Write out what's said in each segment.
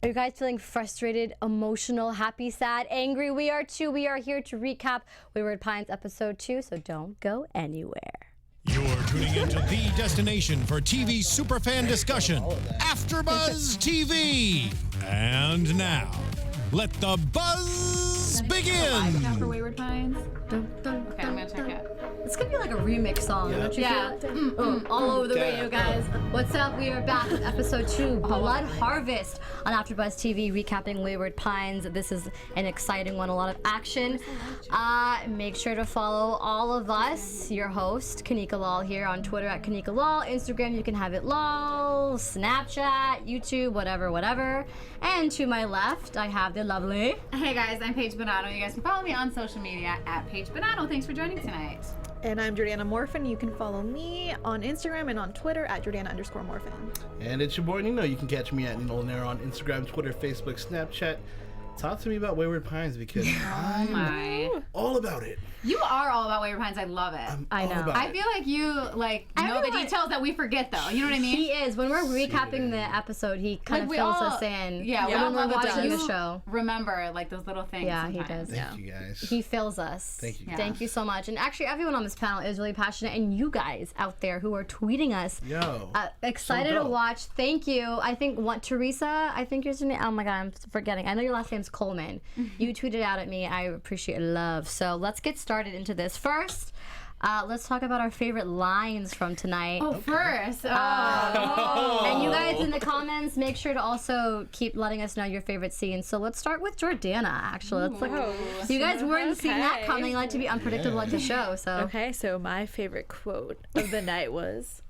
Are you guys feeling frustrated, emotional, happy, sad, angry? We are too. We are here to recap Wayward Pines episode 2, so don't go anywhere. You're tuning into the destination for TV superfan discussion, AFTERBUZZ TV. And now, let the buzz begin. Recap for Wayward Pines. Okay, I'm gonna check it. It's gonna be like a remix song, don't you feel? All over the radio, guys. What's up? We are back with episode 2, Blood Harvest, on AfterBuzz TV, recapping Wayward Pines. This is an exciting one, a lot of action. Make sure to follow all of us. Your host, Kanika Lal, here on Twitter at Kanika Lal. Instagram, you can have it lol. Snapchat, YouTube, whatever. And to my left, I have the lovely... Hey guys, I'm Paige Bonanno. You guys can follow me on social media at Paige Bonanno. Thanks for joining tonight. And I'm Jordana Morfin. You can follow me on Instagram and on Twitter at Jordana_Morfin. And it's your boy Nino. You can catch me at Nino Llanera on Instagram, Twitter, Facebook, Snapchat. Talk to me about Wayward Pines because I'm all about it. You are all about Wayward Pines. I love it. I know. I feel like you know the details that we forget though. You know what I mean? He is. When we're recapping the episode, he kind of fills us in. Yeah, when we're watching you the show. Remember like those little things. Yeah, sometimes. he does. Thank you guys. He fills us. Thank you. Yeah. Thank you so much. And actually, everyone on this panel is really passionate, and you guys out there who are tweeting us, excited to watch. Thank you. I think Teresa. I think yours name. Oh my God, I'm forgetting. I know your last name's Coleman. You tweeted out at me. I appreciate love. So let's get started into this. First, let's talk about our favorite lines from tonight. First. And you guys in the comments, make sure to also keep letting us know your favorite scenes. So let's start with Jordana, actually. You guys weren't seeing that coming. I like to be unpredictable like the show. So Okay, so my favorite quote of the night was,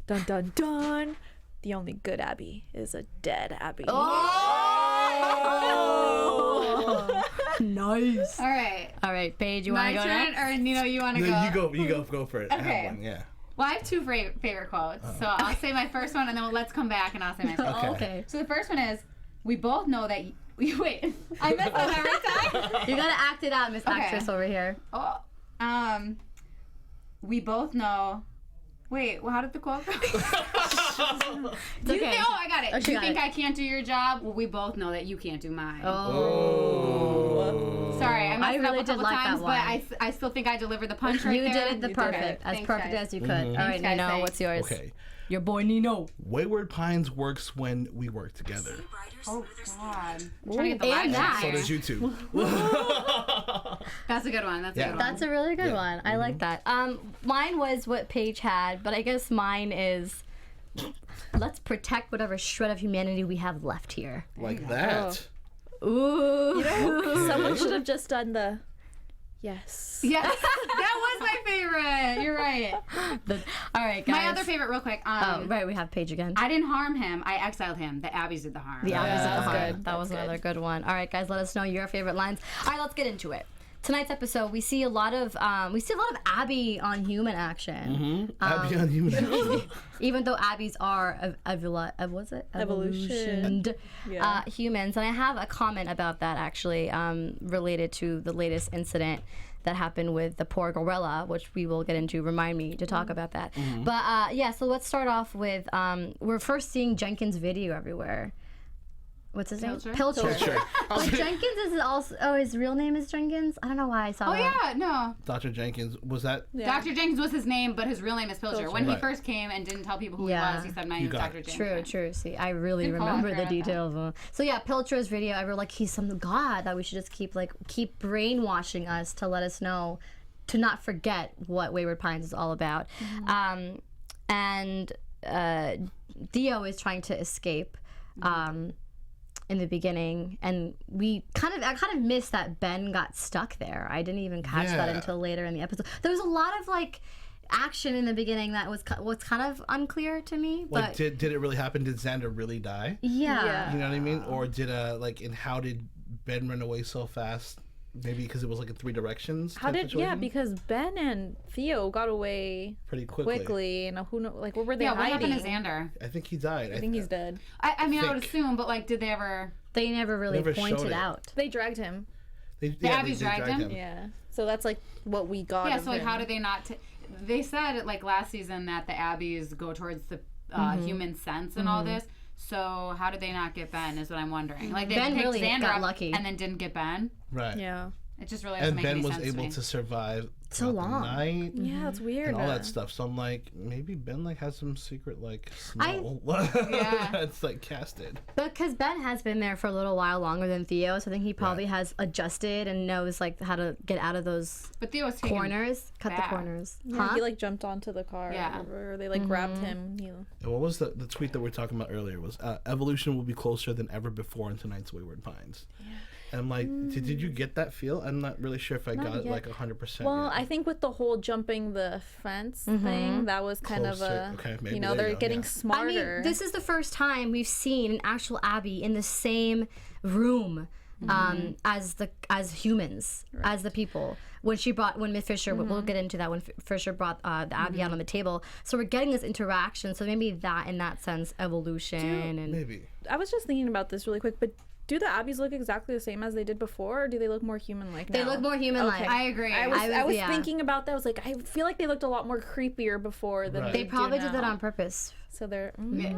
dun dun dun, the only good Abbey is a dead Abbey. Nice. All right, Paige, you want to go turn, next? or Nino, you want to go? No, you go for it. Okay. I have one, yeah. Well, I have two favorite quotes. So I'll say my first one, and then let's come back, and I'll say my second. Okay. So the first one is, we both know that... Wait, I messed up every time. You got to act it out, Miss Actress over here. We both know... Wait, well, how did the quote go? Okay. I got it. Oh, You think I can't do your job? Well, we both know that you can't do mine. Sorry, I messed it up a couple times, but I still think I delivered the punch right You there. did it perfect. As Thanks, perfect guys. as you could. All right, guys, Nino, thanks. what's yours? Okay. Your boy Nino. Wayward Pines works when we work together. Oh, God. I'm trying to get the and line that. So here. does you two. That's a good one. That's a really good one. I like that. Mine was what Paige had, but I guess mine is, let's protect whatever shred of humanity we have left here. Like that. Ooh. You know, someone should have just done the yes. Yes, that was my favorite. You're right. All right, guys. My other favorite, real quick. Right, we have Paige again. I didn't harm him. I exiled him. The Abbeys did the harm. The Abbeys at the heart. good. That was another good one. All right, guys, let us know your favorite lines. All right, let's get into it. Tonight's episode, we see a lot of Abbey on human action. Abbey on human. Even though Abbeys are evolutioned humans, and I have a comment about that actually, related to the latest incident that happened with the poor gorilla, which we will get into. Remind me to talk about that. But yeah, so let's start off with we're first seeing Jenkins' video everywhere. What's his name? Pilcher. But Jenkins is also... his real name is Jenkins? I don't know why I saw that. Yeah, no. Dr. Jenkins, was that? Yeah. Dr. Jenkins was his name, but his real name is Pilcher. When he first came and didn't tell people who he was, he said, my name is Dr. Jenkins. True. See, I really remember the details. So yeah, Pilcher's video, I wrote he's some god that we should just keep brainwashing us to let us know, to not forget what Wayward Pines is all about. And Theo is trying to escape. In the beginning, and I kind of missed that Ben got stuck there. I didn't even catch that until later in the episode. There was a lot of action in the beginning that was kind of unclear to me. But did it really happen? Did Xander really die? Yeah. You know what I mean? Or did and how did Ben run away so fast? Maybe because it was in three directions. Because Ben and Theo got away pretty quickly, and who knows, where were they hiding? What happened to Xander? I think he died. I think he's dead. I mean, I would assume, but did they ever? They never really pointed out. They dragged him. The Abbeys dragged him. Yeah. So that's what we got. Yeah. So how did they not? They said last season that the Abbeys go towards the human sense and all this. So how did they not get Ben? Is what I'm wondering. Like they Ben picked really Xander got up lucky. and then didn't get Ben. Right. Yeah. It just really doesn't And make Ben any was sense able to me. to survive So throughout long. the night. Yeah, it's weird. And all that stuff. So I'm like, maybe Ben like has some secret like I- smell. Yeah. It's like casted. Because Ben has been there for a little while longer than Theo, so I think he probably Right. has adjusted and knows like how to get out of those But Theo was taken corners, cut back. the corners. Yeah, Huh? he like jumped onto the car. Yeah. Or they like grabbed him. You know. And what was the tweet that we were talking about earlier was evolution will be closer than ever before in tonight's Wayward Pines. Yeah. And I'm like, did you get that feel? I'm not really sure if I got it yet. like 100%. Well, yet. I think with the whole jumping the fence thing, that was kind of Closer. a, Okay, maybe you know, there you they're go, getting yeah. smarter. I mean, this is the first time we've seen an actual Abbey in the same room as humans, as the people. When Miss Fisher, we'll get into that when Fisher brought the Abbey out on the table. So we're getting this interaction. So maybe that, in that sense, evolution and Maybe. I was just thinking about this really quick, but do the Abbeys look exactly the same as they did before, or do they look more human-like they now? look more human-like. I agree. I was yeah. thinking about that. I was like, I feel like they looked a lot more creepier before than Right. They do probably did that now. on purpose. So they're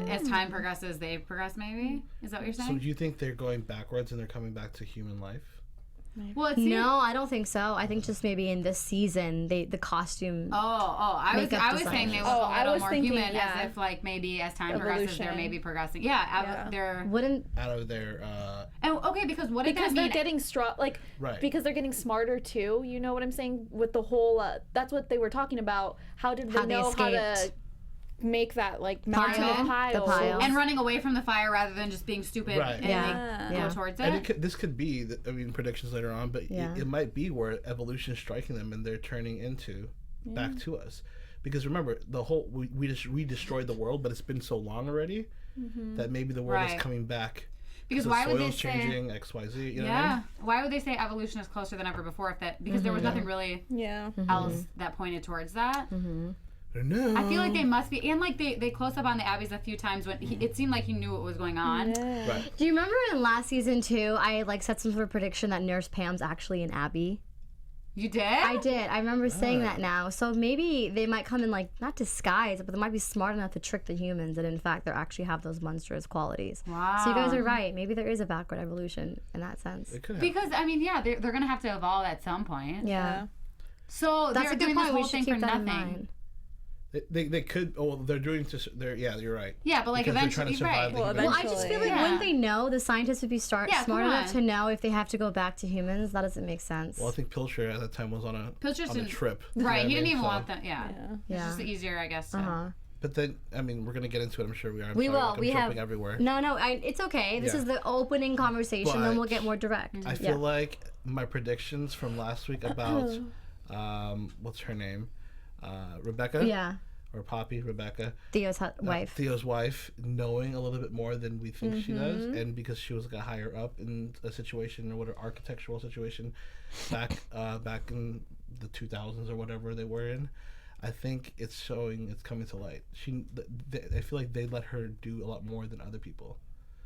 As time progresses, they progress. Maybe is that what you're So saying? do you think they're going backwards and they're coming back to human life? Well, it's No, I don't think so. I think just maybe in this season, the costume. I was Makeup saying they designers. look a I little was more thinking, human, yeah. as if like maybe as time progresses, they're Evolution. maybe progressing. Yeah. They're. Wouldn't Out of their And okay, because what did because that they're mean? getting Right. because they're getting smarter too. You know what I'm saying? With the whole, that's what they were talking about. How did they How they know how to escaped. make that like mountain Pile? of pile? The pile. And running away from the fire rather than just being stupid Right. and Yeah. like, Yeah. go towards And it. this could be, predictions later on, but Yeah. it might be where evolution is striking them and they're turning into back to us. Because remember, the whole we destroyed the world, but it's been so long already that maybe the world Right. is coming back. Because the why would they soil's say? changing X, Y, Z. You know what I Yeah. mean? Why would they say evolution is closer than ever before? If that because there was nothing really Yeah. else that pointed towards that. I know. I feel like they must be, and like they close up on the Abbeys a few times when it seemed like he knew what was going on. Right. Do you remember in last season too? I like said some sort of prediction that Nurse Pam's actually an Abbey. You did? I did. I remember saying that now. So maybe they might come in like not disguised, but they might be smart enough to trick the humans, and in fact, they actually have those monstrous qualities. Wow. So you guys are right. Maybe there is a backward evolution in that sense. It could have. Because I mean, yeah, they're gonna have to evolve at some point. Yeah, So that's they're a good doing this point. We whole should thing keep for that in nothing. mind. They could. Oh, they're doing. Yeah, you're right. Yeah, but like Because they're trying to eventually, survive right? the Well, human Well, I just feel like Yeah. wouldn't they know? The scientists would be smart Yeah, come enough on. to know if they have to go back to humans. That doesn't make sense. Well, I think Pilcher at that time was on a Pilcher's on a didn't- trip. You know Right, what I he didn't mean? even So- want them. Yeah. It's Yeah. just easier, I guess. Uh-huh. But then, I mean, we're gonna get into it. I'm sure we are. I'm We sorry, will. like, I'm We have jumping everywhere. No, it's okay. This Yeah. is the opening conversation, then we'll But get more direct. I feel like my predictions from last week about what's her name, Rebecca. Yeah, Or Poppy, Rebecca. Theo's wife. Theo's wife, knowing a little bit more than we think she does, and because she was like a higher up in a situation or what an architectural situation back in the 2000s or whatever they were in, I think it's coming to light. I feel like they let her do a lot more than other people.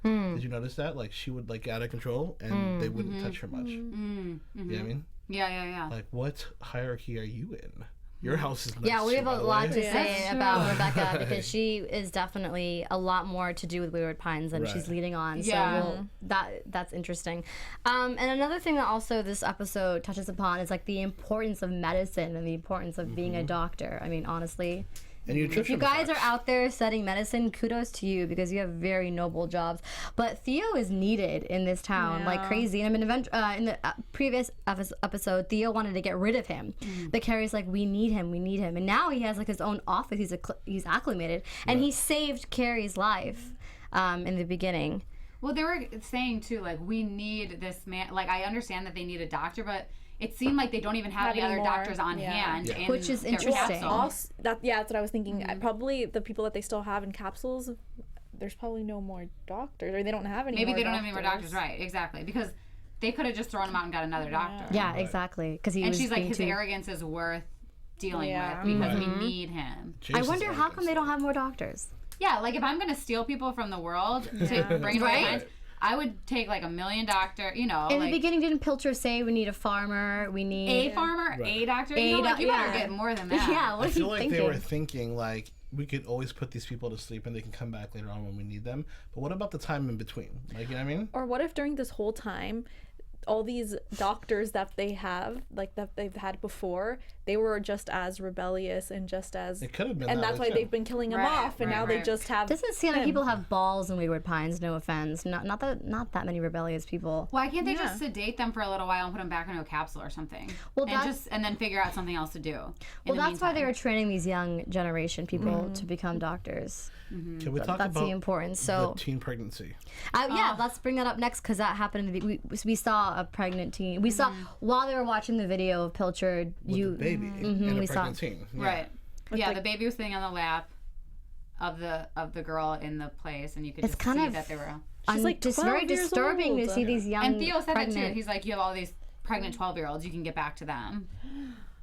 Did you notice that? Like she would like get out of control and they wouldn't touch her much. You know what I mean? Yeah. Like what hierarchy are you in? Your house is Yeah, we have a lot to say That's about true. Rebecca because she is definitely a lot more to do with Wayward Pines than Right. she's leading on. Yeah. So that's interesting. And another thing that also this episode touches upon is like the importance of medicine and the importance of being a doctor. I mean, honestly, And if you guys are out there studying medicine, kudos to you because you have very noble jobs. But Theo is needed in this town like crazy. And I mean, in the previous episode, Theo wanted to get rid of him, but Carrie's like, we need him, and now he has like his own office. He's acclimated, and he saved Carrie's life in the beginning. Well, they were saying too, like we need this man. Like I understand that they need a doctor, but it seemed like they don't even have any other anymore. doctors on hand. Yeah. In Which is their interesting. capsule. Also, that's what I was thinking. Probably the people that they still have in capsules, there's probably no more doctors, or they don't have any. Maybe more they don't have any more doctors, right? Exactly, because they could have just thrown him out and got another doctor. Yeah, exactly. Because he And was she's like, being his too- arrogance is worth dealing Yeah. with because we need him. I wonder how come they don't have more doctors. Yeah, like if I'm gonna steal people from the world to bring them Right? right? I would take like 1 million doctor. You know, In like the beginning, didn't Pilcher say we need a farmer? We need a farmer, a doctor. A You know, like you better yeah. get more than that. Yeah, what I are feel you like thinking? they were thinking like we could always put these people to sleep and they can come back later on when we need them. But what about the time in between? Like, you know what I mean? Or what if during this whole time, all these doctors that they have, like that they've had before, they were just as rebellious and just as. It could have been. And that that's way, why too. they've been killing them off, and now they just have. Doesn't seem like people have balls in Wayward Pines. No offense, not that many rebellious people. Why can't they just sedate them for a little while and put them back into a capsule or something? Well, and then figure out something else to do. Well, that's why they were training these young generation people to become doctors. Can we talk That's about the importance. So the teen pregnancy? yeah, let's bring that up next because that happened. We saw a pregnant teen. We saw while they were watching the video of Pilchard. With the baby and we a pregnant teen. Yeah. Right. Yeah, the baby was sitting on the lap of the girl in the place, and you could just see that they were. She's like just very 12 years disturbing old. to see these young. And Theo said pregnant. that too. He's like, you have all these pregnant 12-year-olds. You can get back to them.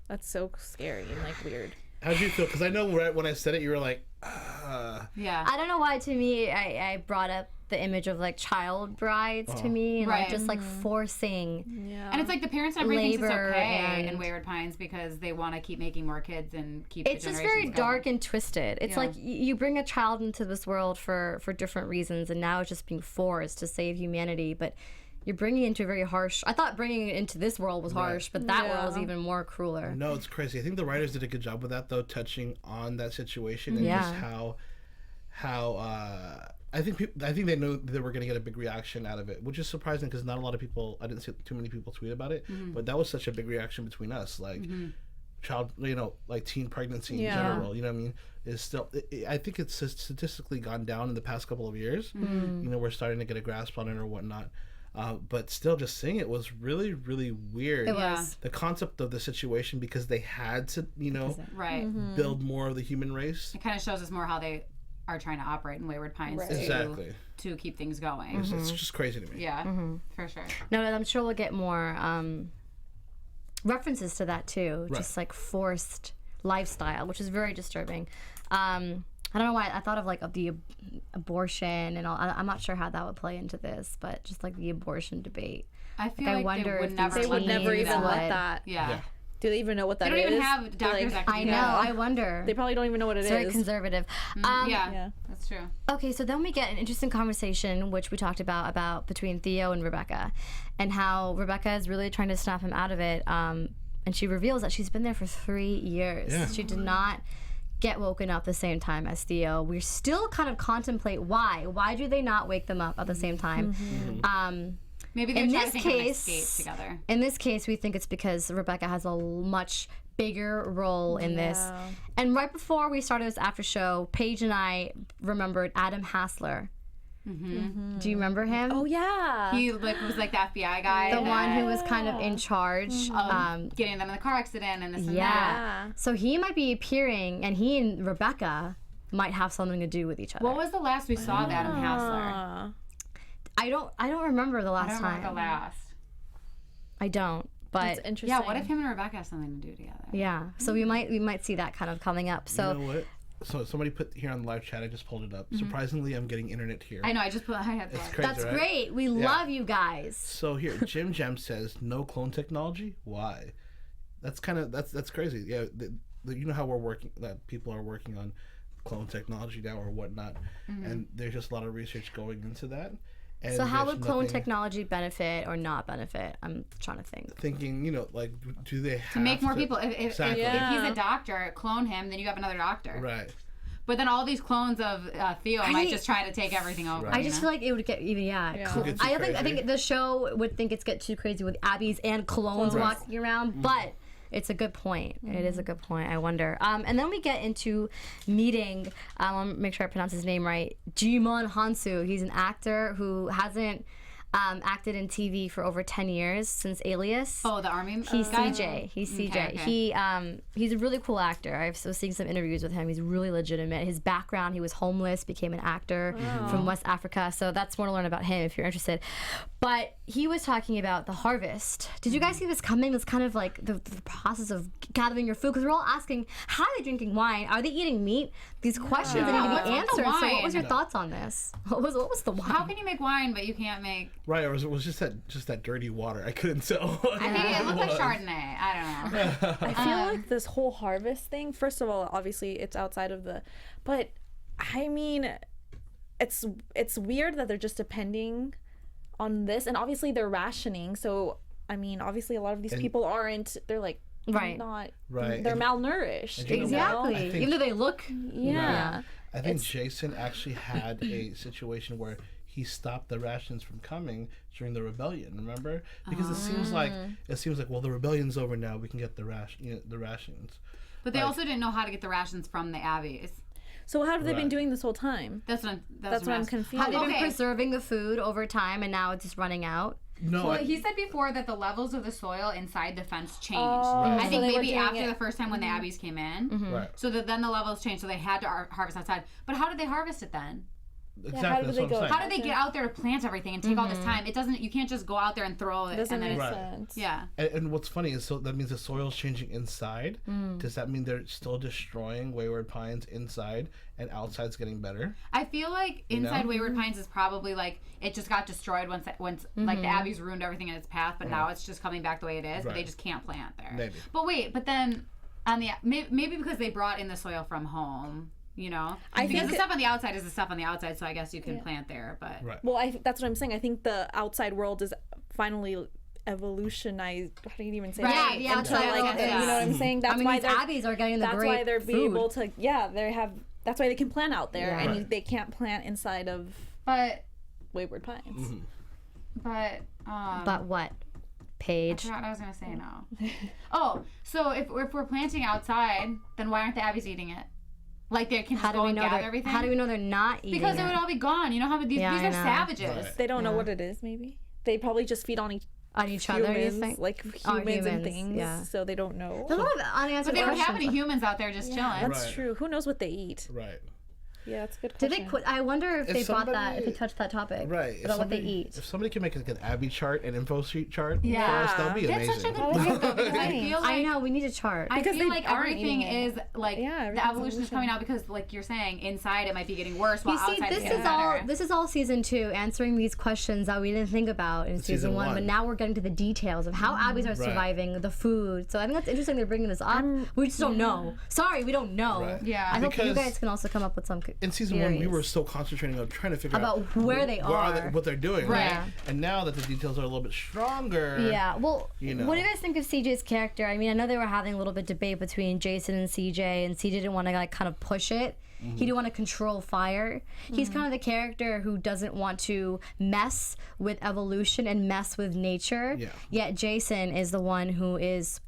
That's so scary and like weird. How did you feel? Because I know right when I said it, you were like, Yeah. I don't know why. To me, I brought up the image of like child brides to me, and like just like forcing. Yeah. And it's like the parents and everything thinks it's Labor okay in and- Wayward Pines because they want to keep making more kids and keep. It's the just generations very going. dark and twisted. It's Yeah. like you bring a child into this world for different reasons, and now it's just being forced to save humanity. But you're bringing it into a very harsh. I thought bringing it into this world was harsh, but that world is even more crueler. no, it's crazy. I think the writers did a good job with that, though, touching on that situation and just how I think they know they were going to get a big reaction out of it, which is surprising because not a lot of people. I didn't see too many people tweet about it, but that was such a big reaction between us, like child, like teen pregnancy in general. You know what I mean? Is still. I think it's statistically gone down in the past couple of years. We're starting to get a grasp on it or whatnot. But still, just seeing it was really, really weird. It was. The concept of the situation because they had to, Right. build more of the human race. It kind of shows us more how they are trying to operate in Wayward Pines Exactly. to keep things going. It's just crazy to me. Yeah, for sure. No, I'm sure we'll get more references to that too. Right. Just like forced lifestyle, which is very disturbing. I don't know why I thought of the abortion and all. I'm not sure how that would play into this, but just like the abortion debate. I feel I like wonder they if would never, these They would never teens even would- let that. Yeah. Do they even know what that They is? don't even have doctors that can I do know. that. I wonder. They probably don't even know what it It's very is. conservative. Yeah, that's true. Okay, so then we get an interesting conversation, which we talked about between Theo and Rebecca, and how Rebecca is really trying to snap him out of it. And she reveals that she's been there for 3 years. Yeah. She did not get woken up the same time as Theo. We still kind of contemplate why. Why do they not wake them up at the same time? Maybe they're In trying to this think of an case, escape together. in this case, we think it's because Rebecca has a much bigger role in this. And right before we started this after show, Paige and I remembered Adam Hassler. Do you remember him? Oh yeah. He was like the FBI guy. The one who was kind of in charge. Getting them in the car accident and this and that. Yeah. So he might be appearing, and he and Rebecca might have something to do with each other. What was the last we saw of Adam Hassler? I don't remember the I last don't time. remember the last. I don't. But That's interesting. Yeah, what if him and Rebecca have something to do together? yeah. So we might see that kind of coming up. So You know what? So somebody put here on the live chat. I just pulled it up. Surprisingly, I'm getting internet here. I know, I had It's that. crazy, that's right? great. We love you guys. So here, Jim Gem says no clone technology. Why? That's crazy. Yeah, you know how we're working. That people are working on clone technology now or whatnot, and there's just a lot of research going into that. And So how there's would clone nothing- technology benefit or not benefit? I'm trying to think. Thinking, like, do they have To make more people. If Exactly. if he's a doctor, clone him, then you have another doctor. Right. But then all these clones of Theo might just try to take everything over. Right. I just feel like it would get even cool. Get too I think crazy. the show would think it's get too crazy with Abbeys and clones Right. walking around, but it's a good point. It is a good point. I wonder. And then we get into meeting. I want to make sure I pronounce his name right. Jimon Hansu. He's an actor who hasn't acted in TV for over 10 years since Alias. the army He's guy? CJ. He's CJ. Okay. He's a really cool actor. I've seeing some interviews with him. He's really legitimate. His background, he was homeless, became an actor from West Africa. So that's more to learn about him if you're interested. But he was talking about the harvest. Did you guys see this coming? It's kind of like the process of gathering your food, because we're all asking, how are they drinking wine? Are they eating meat? These questions that need to What's be with the answered. So what was wine? your thoughts on this? What was the wine? How can you make wine but you can't make Right, or was it just that dirty water? I couldn't tell. I think it looked like Chardonnay. I don't know. I feel like this whole harvest thing, first of all, obviously it's outside of the, but I mean, it's weird that they're just depending on this, and obviously they're rationing. So I mean, obviously a lot of these people aren't. They're like not right. They're malnourished. Exactly. Even though they look. Yeah. Right. I think Jason actually had a situation where he stopped the rations from coming during the rebellion. Remember? Because it seems like well, the rebellion's over now. We can get the rations. But they also didn't know how to get the rations from the Abbeys. So how have they been doing this whole time? That's what I'm confused. Have they been preserving the food over time and now it's just running out? No. Well, he said before that the levels of the soil inside the fence changed. Right. I think So they were maybe doing after it- the first time when the Abbeys came in. Right. So that then the levels changed, so they had to harvest outside. But how did they harvest it then? Exactly. how did That's they what go I'm saying. How did they get out there to plant everything and take all this time? It doesn't. You can't just go out there and throw it. Doesn't and then make it's, sense. yeah. And what's funny is, so that means the soil's changing inside. Does that mean they're still destroying Wayward Pines inside and outside's getting better? I feel like inside Wayward Pines is probably like it just got destroyed once like the Abbeys ruined everything in its path, but now it's just coming back the way it is. But they just can't plant there. Maybe. But then on the maybe because they brought in the soil from home. You know, because the stuff on the outside is the stuff on the outside, so I guess you can plant there. But Well, that's what I'm saying. I think the outside world is finally evolutionized. How do you even say that? the outside Like, world is. you know what I'm saying? That's why these Abbeys are getting the that's great why they're food. able to. Yeah, they have. That's why they can plant out there, and Right. they can't plant inside of but Wayward Pines. But what? Paige. I forgot what I was gonna say now. Oh, so if we're planting outside, then why aren't the Abbeys eating it? Like they can just go and gather everything. How do we know they're not eating Because it? it would all be gone. You know how these Yeah, are I know. savages. Right. They don't know what it is. Maybe they probably just feed on each other, you humans, think? like Oh, humans and humans, things. yeah. So they don't know. There's a lot of unanswered But they don't have questions. any humans out there just chilling. That's Right. true. Who knows what they eat? Right. Yeah, that's a good Did question. they quit? I wonder if they brought that, somebody- if they touched that topic. Right. If About what they somebody- eat. If somebody can make like an Abbey chart, an info sheet chart Yeah. for us, that'd be That's amazing. such a good point though, because I feel like I know, we need a chart. I Because feel they like aren't everything eating it. is like Yeah, the everything's evolution is coming out because like you're saying inside it might be getting worse while You see, outside this it's getting is all better. this is all season 2, answering these questions that we didn't think about in season 1. But now we're getting to the details of how Abbeys are surviving, the food. So I think that's interesting. They're bringing this up. We just don't know. Sorry, we don't know. Right. Yeah. I hope you Because guys can also come up with some. In season 1, we theories. were still concentrating on trying to figure out About where they are. what they're doing, Right. right? And now that the details are a little bit stronger, Yeah, well, You know. what do you guys think of CJ's character? I mean, I know they were having a little bit debate between Jason and CJ didn't want to like kind of push it. He didn't want to control fire. He's kind of the character who doesn't want to mess with evolution and mess with nature. Yeah. Yet Jason is the one who is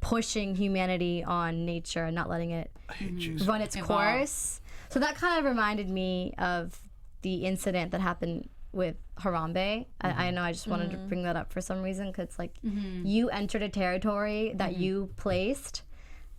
pushing humanity on nature and not letting it I hate Jason. run its course. So that kind of reminded me of the incident that happened with Harambe. I know I just wanted to bring that up for some reason because like you entered a territory that you placed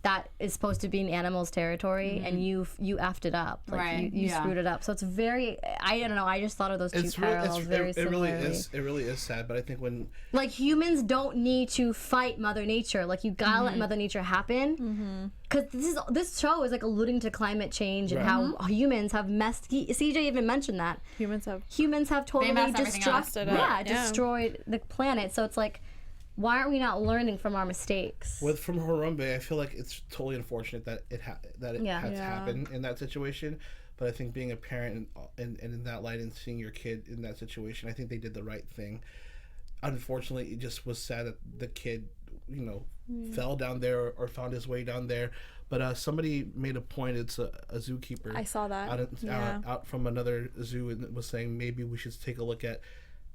that is supposed to be an animal's territory and you effed it up. Like Right, you yeah. screwed it up. So it's very, I don't know, I just thought of those two parallels very it similarly. really is sad. But I think when Like humans don't need to fight Mother Nature. Like you gotta let Mother Nature happen. Because this show is like alluding to climate change and how humans have messed. CJ even mentioned that Humans have. humans have totally messed everything up. destroyed destroyed the planet. So it's like, why aren't we not learning from our mistakes? from Harambe, I feel like it's totally unfortunate that it has happened in that situation. But I think being a parent and in that light and seeing your kid in that situation, I think they did the right thing. Unfortunately, it just was sad that the kid, fell down there or found his way down there. But somebody made a point. It's a zookeeper. I saw that. Out from another zoo and was saying maybe we should take a look at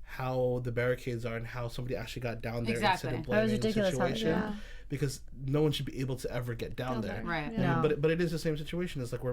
how the barricades are and how somebody actually got down there Exactly. instead of That was blaming the ridiculous how- situation. Because no one should be able to ever get down there. Right. No. But it is the same situation. It's like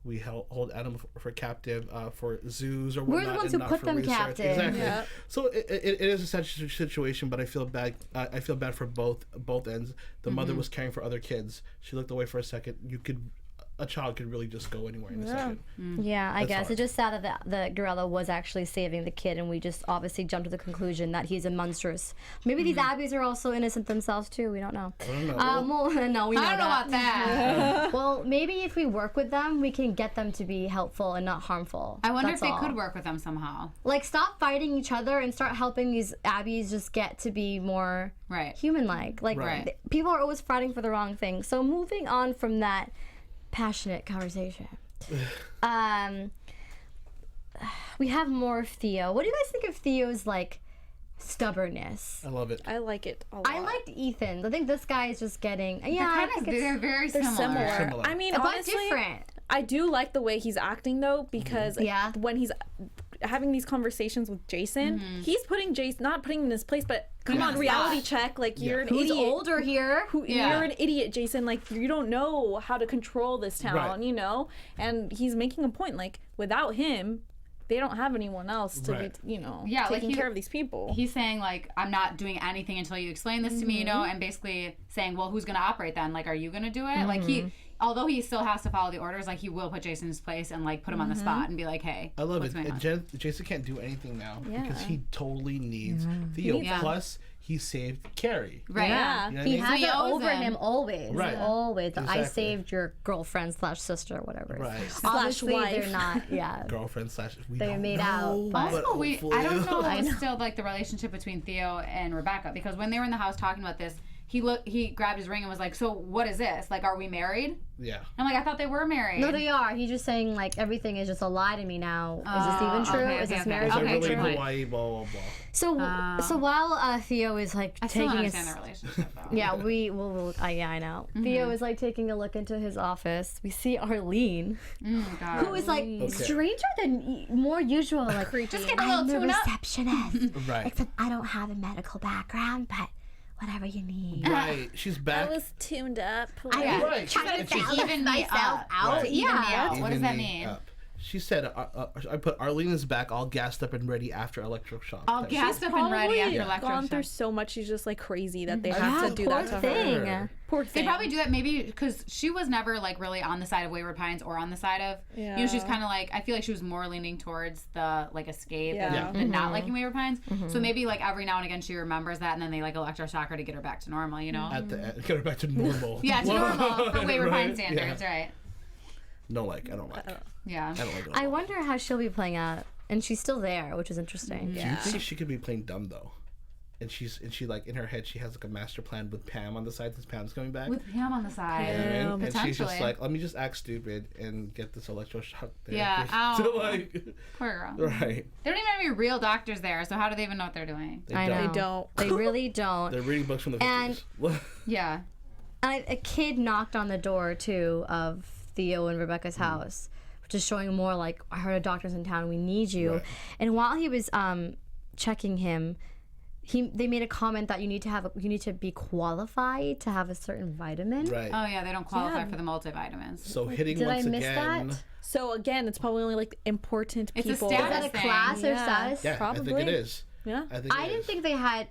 we hold animals for captive for zoos or We're whatnot. the ones and who not put for them research. captive. Exactly. Yeah. So it is a sad situation, but I feel bad. I feel bad for both ends. The mother was caring for other kids. She looked away for a second. You could a child could really just go anywhere in a second. Yeah, I guess hard. it's just sad that the gorilla was actually saving the kid, and we just obviously jumped to the conclusion that he's a monstrous. Maybe these Abbeys are also innocent themselves too. We don't know. I don't know. Well, no, we know I don't know that. about that. Well, maybe if we work with them, we can get them to be helpful and not harmful. I wonder That's if they all. could work with them somehow. Like, stop fighting each other and start helping these Abbeys just get to be more Right. human-like. Like, Right. people are always fighting for the wrong thing. So moving on from that passionate conversation, we have more of Theo. What do you guys think of Theo's like stubbornness? I love it. I like it a lot. I liked Ethan's. I think this guy is just getting They're very similar. Similar. I mean, but honestly, different. I do like the way he's acting though, because Yeah. when he's having these conversations with Jason, he's putting Jason, not putting him in his place, but come on, reality check. Like, you're an Who's idiot. older here? Yeah. You're an idiot, Jason. Like, you don't know how to control this town, Right. you know? And he's making a point. Like, without him, they don't have anyone else to Right. be, you know, Yeah, like taking care of these people. He's saying, like, I'm not doing anything until you explain this to me, you know, and basically saying, well, who's going to operate then? Like, are you going to do it? Like, although he still has to follow the orders, like, he will put Jason in his place and, like, put him on the spot and be like, hey, I love what's it. going on? And Jason can't do anything now because Yeah. he totally needs Theo. Yeah. Plus, he saved Carrie. Right. Yeah. You know what I He mean? has He it owes over him. him always. Right. Always. I Exactly. saved your girlfriend / sister, whatever. Right. Obviously, wife. they're not. Yeah. Girlfriend / we They're don't made know, out, but- but Also, I don't know hopefully- if it's still like the relationship between Theo and Rebecca, because when they were in the house talking about this, he grabbed his ring and was like, so what is this? Like, are we married? Yeah. I'm like, I thought they were married. No, they are. He's just saying like everything is just a lie to me now. Is this even true? okay, Is this okay, marriage Is okay. it even really true? true. Hawaii? Blah blah blah. So while Theo is like I still taking don't his understand their relationship though. yeah, yeah, I know. Theo is like taking a look into his office. We see Arlene, God. who is like stranger than more usual. Like, Just get a little I'm the tune up. receptionist. Right. Except I don't have a medical background, but whatever you need. Right. She's back. I was tuned up. Yeah. Right. She said And to she's even me myself up. out. To even me Yeah. out. What does that Evening mean? up. She said, I put Arlene is back, all gassed up and ready after electroshock. All type gassed shit. up and ready after gone through electroshock. so much. She's just like crazy that they Yeah, have to do poor that to thing. her. Poor They thing. probably do that maybe because she was never like really on the side of Wayward Pines or on the side of, you know, she's kind of like, I feel like she was more leaning towards the like escape Yeah. and not liking Wayward Pines. So maybe like every now and again she remembers that and then they like electroshock her to get her back to normal, you know? At the end, get her back to normal. Yeah, to normal for Wayward Right, Pines standards, yeah. right? No, like, I don't like. Yeah. I don't like. I wonder how she'll be playing out, and she's still there, which is interesting. Do you think she could be playing dumb though? And she like in her head she has like a master plan with Pam on the side because Pam's coming back. With Pam on the side. You know what I mean? And she's just potentially. like, let me just act stupid and get this electroshock there. Yeah, So ow. like, Poor girl. right. They don't even have any real doctors there, so how do they even know what they're doing? I know. They don't. They really don't. They're reading books from the And- 50s. Yeah. A kid knocked on the door too of Theo and Rebecca's house, which is showing more like, I heard a doctor's in town, we need you. Right. And while he was checking him, they made a comment that you need to be qualified to have a certain vitamin. Right. Oh yeah, they don't qualify for the multivitamins. So hitting Did I once miss again. that? So again, it's probably only like important It's a people. Is status that a thing. class or Yeah. status? Yeah, I Probably. think it is. Yeah. I think I it didn't is. think they had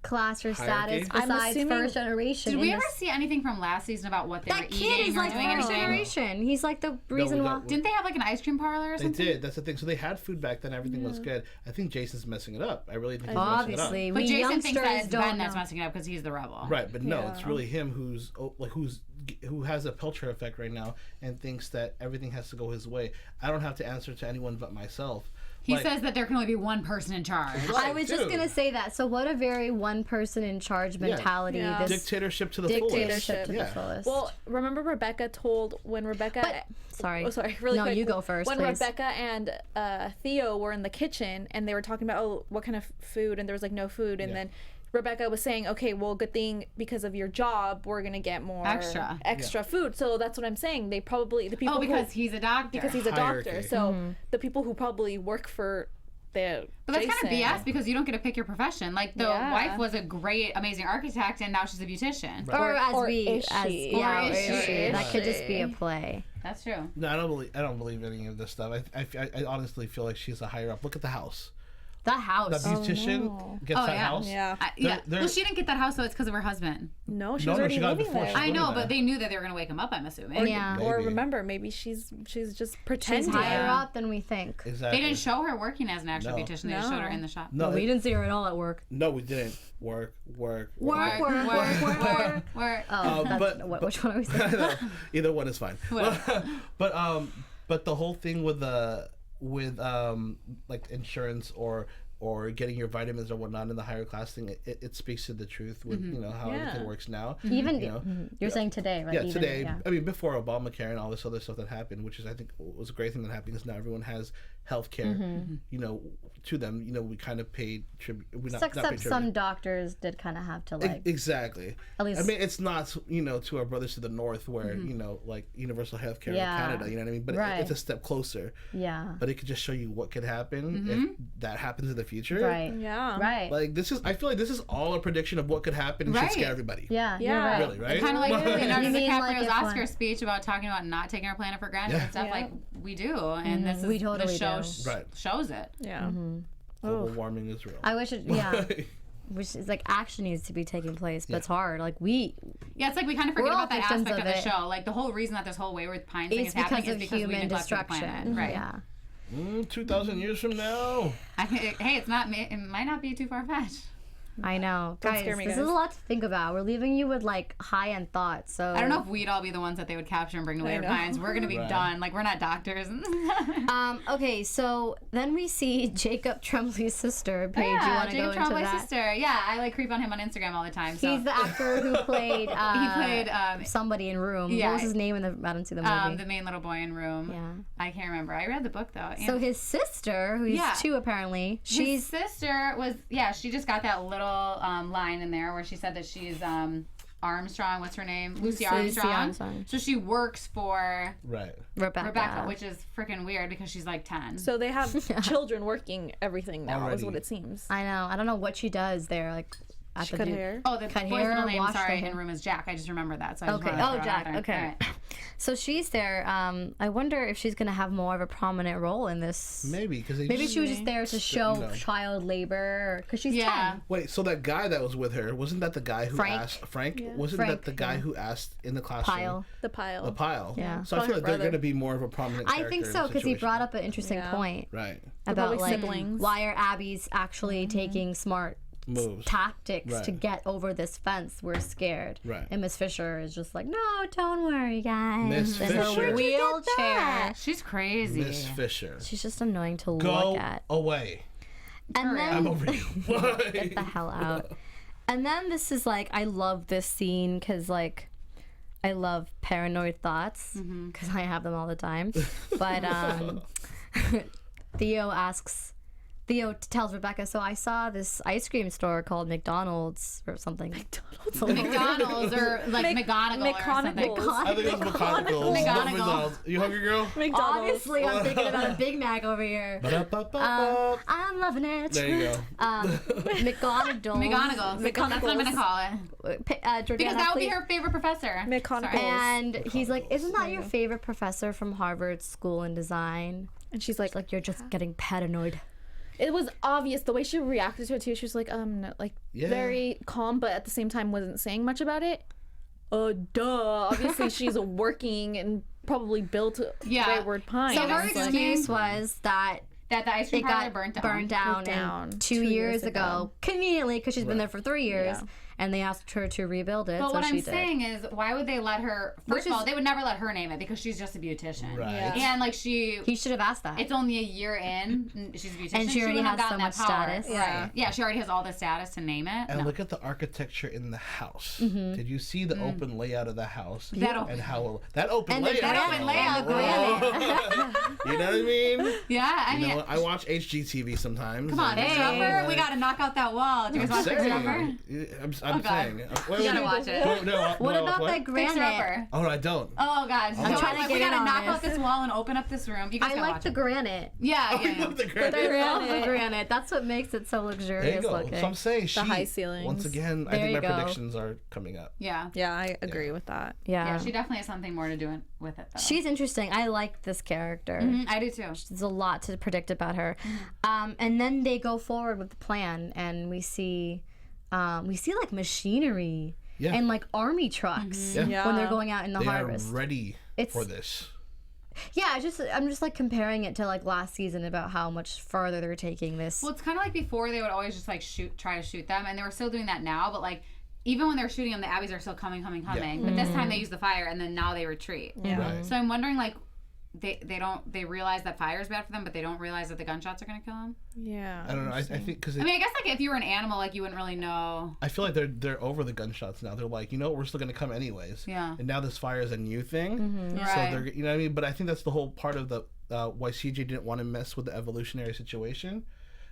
class or Hierarchy? status I'm besides assuming- first generation. Did we in ever this- see anything from last season about what they were That eating kid is or like doing first anything? generation. He's like the reason we why. got- Didn't they have like an ice cream parlor or They something? did. That's the thing. So they had food back then. Everything was good. I think Jason's messing it up. I really think he's messing Obviously, it But we Jason youngsters thinks that it's don't Ben know. that's messing it up because he's the rebel. up. Right, but no, it's Yeah. really him who has a Pilcher effect right now and thinks that everything has to go his way. I don't have to answer to anyone but myself. He Like, says that there can only be one person in charge. I was just dude. gonna say that. So what a very one person in charge mentality. Yeah. This dictatorship to the dictatorship to fullest. the fullest. Well, remember Rebecca told when Rebecca. sorry. Oh, sorry. Really No, quick. you go first, When please. Rebecca and Theo were in the kitchen and they were talking about, oh, what kind of food, and there was like no food, and then Rebecca was saying, okay, well, good thing because of your job, we're gonna get more Extra. food. So that's what I'm saying. They probably the people Oh, because who, he's a doctor. because he's a doctor. Hierarchy. So the people who probably work for the But that's kind of Jason- BS because you don't get to pick your profession. Like the Yeah. wife was a great, amazing architect, and now she's a beautician. or as or we, is as she? yeah, Or or is is she? she? That could just be a play. That's true. No, I don't believe any of this stuff. I honestly feel like she's a higher up. Look at the house. The house. The beautician gets that house. Yeah. Well, she didn't get that house, so it's because of her husband. No, she was already got it living before. there. I know, but they knew that they were going to wake him up, I'm assuming. Yeah. Or Maybe. remember, maybe she's just pretending. She's higher up than we think. Exactly. They didn't show her working as an actual No. beautician. They just showed her in the shop. No, We didn't see her at all at work. no, we didn't. Work. Work. Oh, which one are we saying? Either one is fine. But the whole thing with like insurance or getting your vitamins or whatnot in the higher class thing, it speaks to the truth with how everything works now. Even you're saying today, right? Yeah, Even, today. yeah. I mean, before Obamacare and all this other stuff that happened, which is I think was a great thing that happened, because now everyone has health care. To them, we kind of paid tribute. Except some doctors did kind of have to like. Exactly. At least. I mean, it's not to our brothers to the north where like universal health care in Canada. You know what I mean? But it's a step closer. Yeah. But it could just show you what could happen if that happens in the future. Right. Yeah. Right. Like I feel like this is all a prediction of what could happen and should scare everybody. Yeah. Yeah. You're right. Really, right? Kind of like Leonardo You mean like DiCaprio's if Oscar one- speech about talking about not taking our planet for granted and stuff. Yeah. Like we do, and this We totally the show do. Right. shows it. Yeah. Global warming is real. I wish it. Yeah. Which is like action needs to be taking place, but it's hard. Like Yeah, it's like we kind of forget We're all about that victims aspect of of the it. show. Like the whole reason that this whole Wayward Pines thing it's is happening because is of because we human neglected the planet. destruction. Right. Yeah. 2,000 years from now. It might not be too far fetched. I know. Guys, scare me, this guys. is a lot to think about. We're leaving you with like high-end thoughts. So I don't know if we'd all be the ones that they would capture and bring to Wayward know. Pines. We're gonna be Right. done. Like we're not doctors. Okay, so then we see Jacob Tremblay's sister. Paige, you want to go Jacob into Tremblay's that? sister. Yeah, I like creep on him on Instagram all the time. So. He's the actor who played. He played somebody in Room. yeah. What was his name in the? I didn't see the movie. the main little boy in Room. Yeah. I can't remember. I read the book though. And So his sister, who's Yeah. 2 apparently, his sister was she just got that little line in there where she said that she's Armstrong. What's her name? Lucy Armstrong. So she works for Right. Rebecca. which is freaking weird because she's like 10. So they have children working everything now, is Already. what it seems. I know. I don't know what she does there. Like at She the cut du- hair. Oh, the Cut boy's hair, middle name, wash sorry, the hair. in Room is Jack. I just remembered that. So I just Okay. wanted to Oh, throw it Jack. out there. Okay. All right. So she's there. I wonder if she's gonna have more of a prominent role in this. Maybe because Maybe she was just there to show child labor because she's 10. Wait, so that guy that was with her, wasn't that the guy who Frank? asked Frank? Wasn't Frank, that the guy who asked in the classroom? Pile. The pile. The pile. Yeah. So I Probably feel like her they're brother. going to be more of a prominent I character think in so the because he situation. brought up an interesting Yeah. point Right. about probably like siblings. why are Abbeys actually taking smart Moves. tactics to Right. get over this fence. We're scared. Right. And Miss Fisher is just like, no, don't worry, guys. Miss In her Fisher. wheelchair. She's crazy. Miss Fisher. She's just annoying to Go look at. away. And then I'm over you. Why? get the hell out. And then this is like, I love this scene because like, I love paranoid thoughts because I have them all the time. But Theo tells Rebecca, so I saw this ice cream store called McDonald's or something. McDonald's or like McGonagall or something. I think it's McConaughey. McGonagall. You hungry, girl? McDonald's. Obviously, I'm thinking about a Big Mac over here. Ba-da-ba-ba-ba. I'm loving it. There you go. McGonagall. That's what I'm gonna call it. Jordana, Because that would be please. her favorite professor. McConaughey. Sorry. And he's like, isn't that your favorite professor from Harvard School in Design? And she's like, Like, you're just getting paranoid. it was obvious the way she reacted to it too. She was like, no, like Yeah. very calm, but at the same time wasn't saying much about it. Duh. Obviously, she's working and probably built Wayward Pines. So her Honestly. excuse was that That the ice cream it parlor got burnt down. burned down and 2 years ago. Conveniently, because she's been there for 3 years. Yeah. And they asked her to rebuild it, But so what she I'm did. saying is, why would they let her? First of all, they would never let her name it because she's just a beautician. Right. Yeah. And like He should have asked that. it's only a year in. And she's a beautician. And she already wouldn't have has gotten so that much power. status. Yeah. Right. Yeah, she already has all the status to name it. And No. look at the architecture in the house. Did you see the open layout of the house? That open- And how that open And the layout. that open layout, You know what I mean? Yeah, I mean, You know, I watch HGTV sometimes. come on, and, Fixer Upper. We got to knock out that wall. Do you guys watch Fixer Upper? I'm saying. Wait, You gotta watch it. What about that Fixer granite? Upper. Oh, I don't. Oh god, I'm trying to we get gotta in on knock this. out this wall and open up this room. You guys I gotta like watch the it. granite. Yeah. I love the granite. That's what makes it so There you luxurious go. looking. So I'm saying The high ceilings. Once again, I There think you my go. predictions are coming up. Yeah. Yeah, I agree with that. Yeah, she definitely has something more to do with it though. She's interesting. I like this character. I do too. There's a lot to predict about her. And then they go forward with the plan, and we see like machinery Yeah. and like army trucks Yeah. when they're going out in the They harvest. are ready for this. Yeah, I'm just like comparing it to like last season about how much farther they're taking this. Well, it's kind of like before they would always just like try to shoot them, and they were still doing that now. But like even when they're shooting them, the Abbeys are still coming. But this time they use the fire, and then now they retreat. Yeah. Right. So I'm wondering like they realize that fire is bad for them, but they don't realize that the gunshots are gonna kill them. Yeah. I don't know. I think because I mean, I guess like if you were an animal, like you wouldn't really know. I feel like they're over the gunshots now. They're like, we're still gonna come anyways. Yeah. And now this fire is a new thing. So Right. they're, you know what I mean. But I think that's the whole part of the why CJ didn't want to mess with the evolutionary situation,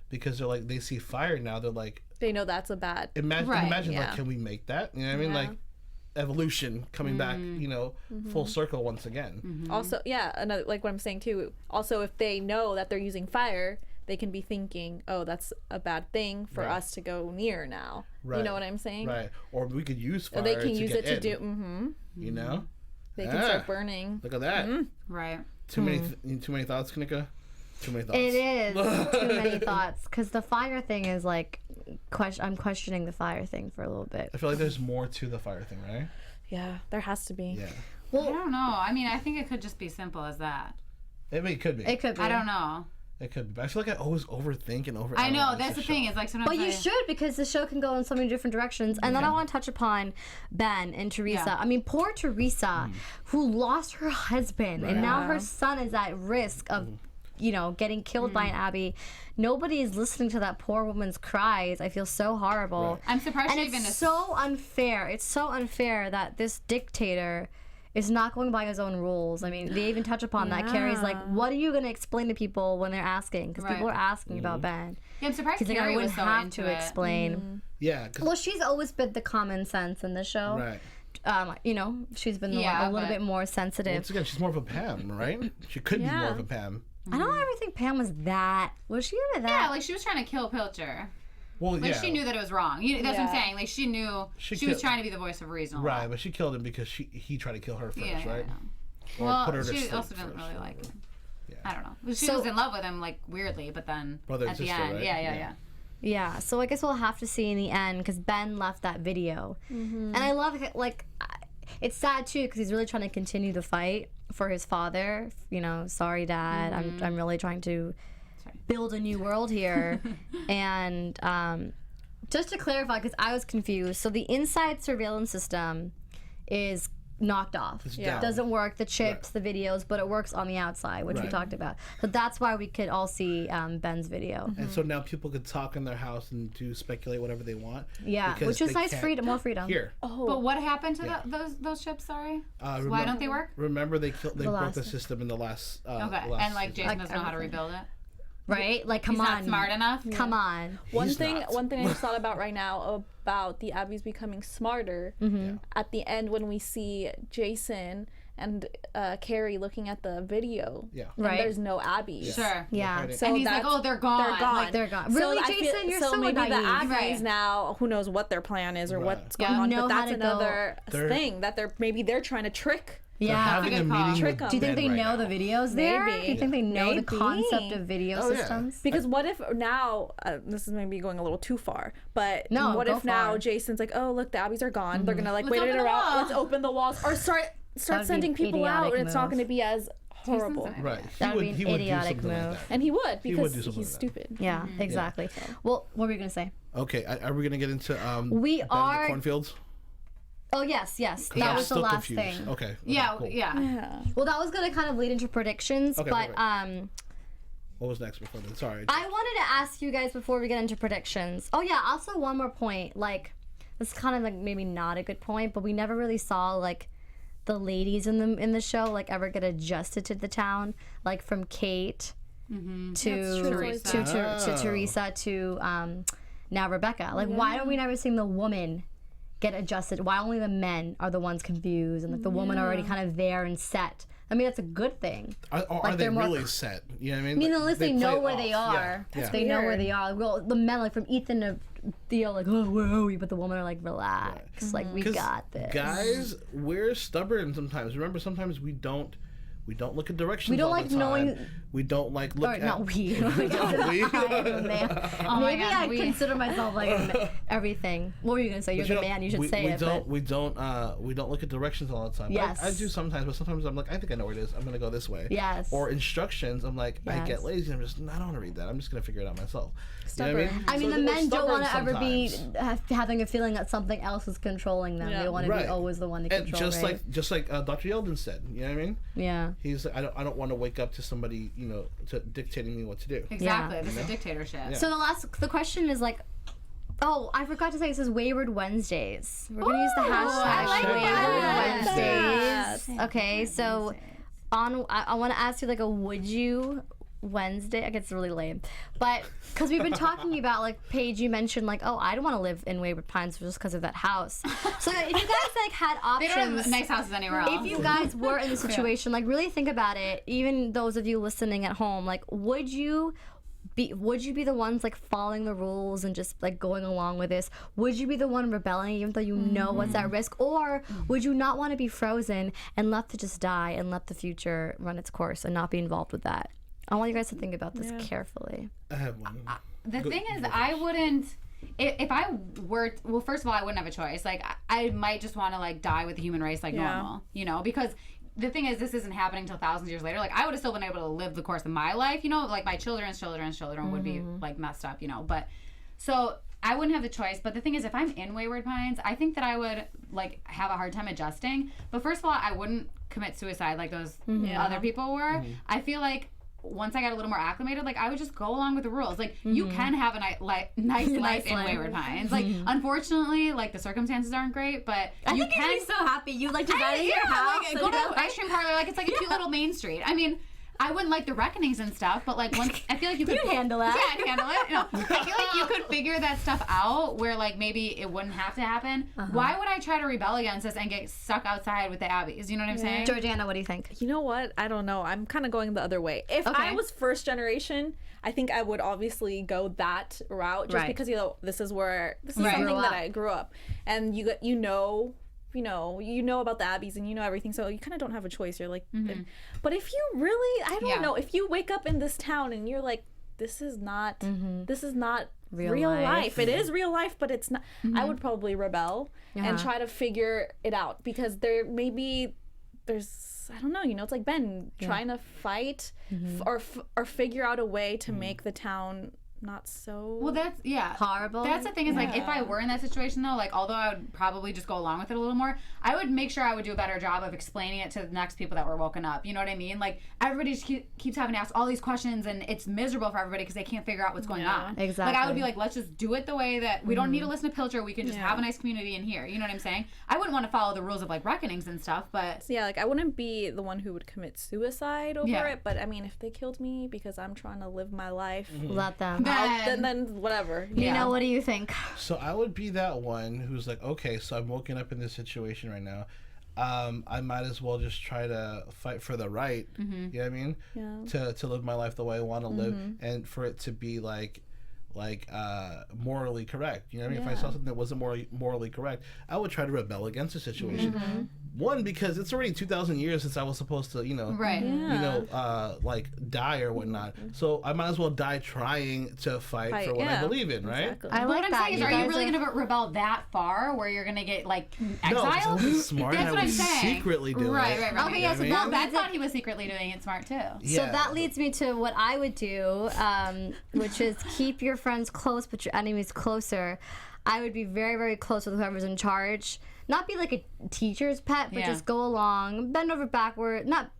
because they're like they see fire now. They're like, They know that's a bad. imagine yeah. like, can we make that? You know what I mean? Yeah. Like evolution coming back, full circle once again. Also, yeah, another, like what I'm saying too. Also, if they know that they're using fire, they can be thinking, "Oh, that's a bad thing for us to go near now." Right. You know what I'm saying? Right. Or we could use fire. Or they can use get it to in, do. Mm-hmm. You know. They can start burning. Look at that. Right. Too many thoughts, Kanika. Too many thoughts. It is too many thoughts because the fire thing is like, I'm questioning the fire thing for a little bit. I feel like there's more to the fire thing, right? Yeah, there has to be. Yeah. I don't know. I mean, I think it could just be simple as that. It could be. It could be. I don't know. It could be. But I feel like I always overthink and I know. That's the thing. Is like sometimes. But you should, because the show can go in so many different directions. And then I want to touch upon Ben and Teresa. Yeah. I mean, poor Teresa, who lost her husband, and now her son is at risk of, getting killed by an Abbey. Nobody is listening to that poor woman's cries. I feel so horrible. Right. I'm surprised And she even it's is. so unfair. It's so unfair that this dictator is not going by his own rules. I mean, they even touch upon that. Carrie's like, what are you going to explain to people when they're asking? Because people are asking about Ben. Yeah, I'm surprised She's like, I Carrie was wouldn't so have into to it. explain. Yeah. 'Cause, Well, she's always been the common sense in the show. right. She's been Yeah, a little but- bit more sensitive. Once again, she's more of a Pam, right? She could be more Yeah. of a Pam. I don't ever think Pam was that. Was she ever that? Yeah, like she was trying to kill Pilcher. Well, Like yeah. she knew that it was wrong. That's what I'm saying. Like she knew She she was killed- trying to be the voice of reason. Right, but she killed him because he tried to kill her first, Yeah, yeah, right? yeah. Or Well, put her to she sleep also didn't first. really like him. Yeah. I don't know. She So- was in love with him, like weirdly, but then Brother and at the sister, end, right? yeah. Yeah. Yeah, so I guess we'll have to see in the end because Ben left that video, and I love it. Like, it's sad too because he's really trying to continue the fight for his father. Sorry, Dad. I'm really trying to build a new world here, and just to clarify, because I was confused. So the inside surveillance system is knocked off. down. Doesn't work. The chips, the videos, but it works on the outside, which we Right. talked about. So that's why we could all see Ben's video. And so now people could talk in their house and speculate whatever they want. Yeah, because which is they nice can't freedom, more freedom. Here. But what happened to those ships? Sorry. Why don't they work? Remember they broke the last- system in the last. Okay, last and like season. Jason doesn't know how to rebuild it. Right? Like, come He's on. not smart enough. Come on. One He's thing not. I just thought about right now about the Abbeys becoming smarter. At the end, when we see Jason and Carrie looking at the video, Yeah. and Right. there's no Abbeys. Sure. Yeah. hiding. So And he's like, that's- "Oh, they're gone." They're gone. Like, They're gone. So Really, I feel- Jason? You're so maybe the naive. Abbeys Right. now, who knows what their plan is or Right. what's Yeah. going on, Know but how that's to go. another They're- thing that they're trying to trick. They're Yeah. having That's a a good call. meeting Trick with 'em. Do you think Ben they right know now. the videos there? Maybe. Do you think they know the Maybe. concept of video Oh, yeah. systems? Because what if now, this is maybe going a little too far, but No, what go if now far. Jason's like, oh, look, the Abbeys are gone. They're going to like Let's wait it open the around. wall. Let's open the walls or start That'd be an sending people out, idiotic and it's not move. going to be as horrible. Jason's Right. That would be an he would idiotic do something move. like that. And he would would because do something he's like that. stupid. Yeah, exactly. Well, what were you going to say? Okay, are we gonna get into We Ben are- the cornfields? Oh, yes. Yeah. That was the Still last confused. thing. Okay. Yeah, Cool. yeah. Yeah. Well, that was going to kind of lead into predictions, Okay, but perfect. What was next before that? Sorry. I wanted to ask you guys before we get into predictions. Oh, yeah, also one more point. Like, this is kind of like maybe not a good point, but we never really saw, like, the ladies in the show, like, ever get adjusted to the town. Like, from Kate to Teresa. Teresa to now Rebecca. Like, why don't we never see the woman get adjusted? Why only the men are the ones confused and like the women are already kind of there and set? I mean, that's a good thing. Are they really set? You know what I mean? I mean, at least they know where play they off. are. Yeah. They know where they are. Well, the men, like from Ethan to Theo, like, oh, where are we? But the women are like, relax. Like, we got this. Guys, we're stubborn sometimes. Remember, sometimes we don't look at directions. We don't all like the time. knowing. We don't like look Or at. not we. we. Maybe God, I we. consider myself like everything. What were you gonna say? You're the man. You should say it. But We don't look at directions all the time. Yes. I do sometimes, but sometimes I'm like, I think I know where it is. I'm gonna go this way. Yes. Or instructions. I'm like, I Yes. get lazy. I don't want to read that. I'm just gonna figure it out myself. You know what Stubborn. I mean, So the we're men don't stubborn want to ever be sometimes. having a feeling that something else is controlling them. Yeah. They want to be Right. always the one to And control. just like Dr. Yeldon said, you know what I mean? Yeah. He's like, I don't want to wake up to somebody, to dictating me what to do. Exactly. This is dictatorship. Yeah. So the question is like, oh, I forgot to say this is Wayward Wednesdays. We're gonna use the hashtag like Wayward that. Wednesdays. Okay, so I want to ask you like a would you Wednesday. I guess it's really lame, but because we've been talking about like Paige, you mentioned like, oh, I don't want to live in Wayward Pines just because of that house. So if you guys like had They don't options, have nice houses anywhere else. if you guys were in the situation, like really think about it. Even those of you listening at home, like would you be the ones like following the rules and just like going along with this? Would you be the one rebelling even though you know what's at risk? Or would you not want to be frozen and left to just die and let the future run its course and not be involved with that? I want you guys to think about this carefully. I have one. The thing is, I wouldn't. If I were, well, first of all, I wouldn't have a choice. Like, I might just want to like die with the human race like normal, because the thing is, this isn't happening until thousands of years later. Like, I would have still been able to live the course of my life, like my children's children would be like messed up, But so I wouldn't have the choice. But the thing is, if I'm in Wayward Pines, I think that I would like have a hard time adjusting. But first of all, I wouldn't commit suicide like those other people were. I feel like once I got a little more acclimated, like I would just go along with the rules. Like you can have a nice life in Wayward Pines. Like unfortunately, like the circumstances aren't great, but I you think can. you'd be so happy. You like to run in your house. Like, go to an ice cream parlor. Like it's like a cute little main street. I mean, I wouldn't like the reckonings and stuff, but like once I feel like you could handle that. Yeah, I'd handle it. I feel like you could figure that stuff out where like maybe it wouldn't have to happen. Why would I try to rebel against this and get stuck outside with the Abbeys? You know what I'm saying? Jordana, what do you think? You know what? I don't know. I'm kind of going the other way. If I was first generation, I think I would obviously go that route just because this is something that I grew up, and you know about the Abbeys and you know everything, so you kind of don't have a choice. You're like, but if you really, I don't know, if you wake up in this town and you're like, this is not real life. It is real life, but it's not. I would probably rebel and try to figure it out, because there's I don't know, it's like Ben trying to fight or figure out a way to make the town not so well, that's horrible. That's the thing is like if I were in that situation though, like although I would probably just go along with it a little more, I would make sure I would do a better job of explaining it to the next people that were woken up. You know what I mean? Like everybody just keeps having to ask all these questions, and it's miserable for everybody because they can't figure out what's going on. Exactly. Like I would be like, let's just do it the way that we don't need to listen to Pilcher. We can just have a nice community in here. You know what I'm saying? I wouldn't want to follow the rules of like reckonings and stuff, but like I wouldn't be the one who would commit suicide over it. But I mean, if they killed me because I'm trying to live my life, Let them. then whatever. Nino, what do you think? So I would be that one who's like, okay, so I'm woken up in this situation right now. I might as well just try to fight for the right. You know what I mean? Yeah. To live my life the way I want to live, and for it to be like morally correct. You know what I mean? If I saw something that wasn't morally correct, I would try to rebel against the situation. One, because it's already 2,000 years since I was supposed to, like die or whatnot. So I might as well die trying to fight for what I believe in, right? Exactly. I what like I'm that. saying is, are you really going to rebel that far where you're going to get like exiled? No, it's smart. That's I what I'm would saying. secretly do Right. it. Okay, yeah, so You know that what I mean? I thought he was secretly doing it smart too. So that leads me to what I would do, which is keep your friends close, but your enemies closer. I would be very, very close with whoever's in charge. Not be like a teacher's pet, but just go along, bend over backward, not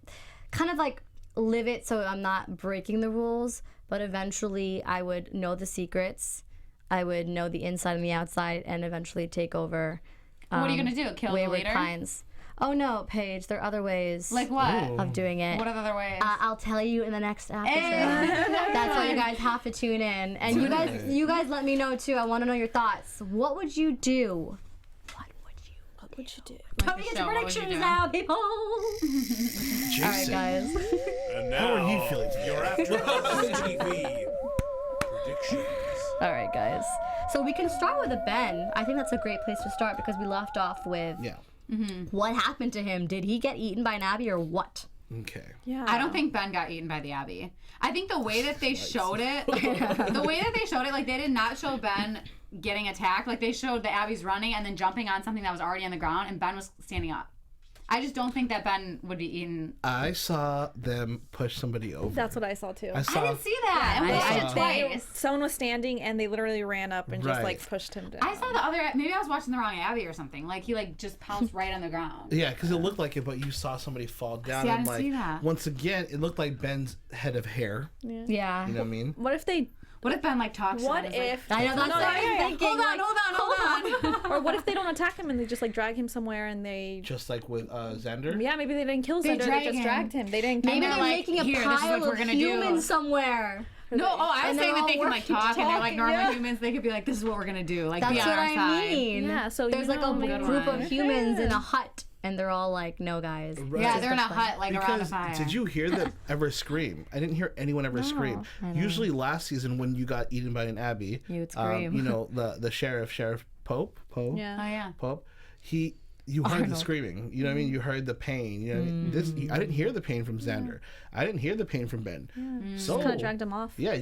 kind of like live it so I'm not breaking the rules, but eventually I would know the secrets. I would know the inside and the outside, and eventually take over. What are you going to do? Kill the Wayward leader? Pines. Oh no, Paige, there are other ways. Like what? Of doing it. What are the other ways? I'll tell you in the next episode. That's why you guys have to tune in, and you guys let me know too. I want to know your thoughts. What would you do? What What'd you do? Time to get to predictions now, people. Jason. All right, guys. And How are you feeling? Your AfterBuzz TV predictions. All right, guys. So we can start with a Ben. I think that's a great place to start because we left off with what happened to him. Did he get eaten by an Abbey or what? Okay. Yeah. I don't think Ben got eaten by the Abbey. I think the way that they showed it, like they did not show Ben getting attacked. Like they showed the Abbeys running and then jumping on something that was already on the ground, and Ben was standing up. I just don't think that Ben would be eaten. I saw them push somebody over. That's what I saw too. I didn't see that. I watched it twice. Someone was standing and they literally ran up and just Right. like pushed him down. I saw the other. Maybe I was watching the wrong Abbey or something. Like he like just pounced right on the ground. Yeah, because it looked like it, but you saw somebody fall down. See, I and didn't like, see that. once again, it looked like Ben's head of hair. Yeah. You know what I mean? What if they? What if Ben like talks? to What them and is if? I know that's what I was thinking. Hold on. Or what if they don't attack him and they just like drag him somewhere and they? Just like with Xander. Yeah, maybe they didn't kill Xander. They drag just him. dragged him. They didn't. Maybe kill they're him. making a "Here, this is pile what we're of gonna do." humans somewhere. No, I was And saying they're that they all can like working, talk and they're like talking, normal yeah. humans. They could be like, "This is what we're gonna do." Like That's be on what our I side. mean. Yeah. So There's like a good group one. of humans in a hut, and they're all like, "No, guys." Right. Yeah, this they're in is a the hut like around a Because fire. did you hear them ever scream? I didn't hear anyone ever scream. Usually last season when you got eaten by an Abbey, You would scream. you know, the Sheriff Pope, Yeah. Oh yeah. Pope, you heard the screaming. You know what I mean? You heard the pain. You know what I mean? I didn't hear the pain from Xander. I didn't hear the pain from Ben. So Kind of dragged him off. yeah,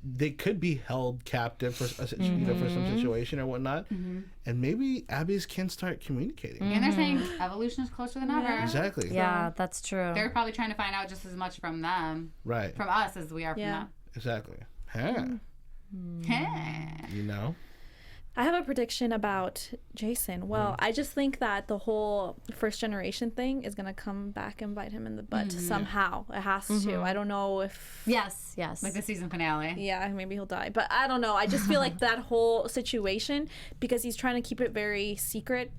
they could be held captive for for some situation or whatnot, and maybe Abbeys can start communicating. And they're saying evolution is closer than ever. Exactly. Yeah, that's true. They're probably trying to find out just as much from them, Right. from us, as we are from Yeah. Exactly. Huh. them. You know. I have a prediction about Jason. Well, I just think that the whole first generation thing is gonna come back and bite him in the butt somehow. It has to. I don't know if. Yes. Like the season finale. Yeah, maybe he'll die, but I don't know. I just feel like that whole situation, because he's trying to keep it very secret,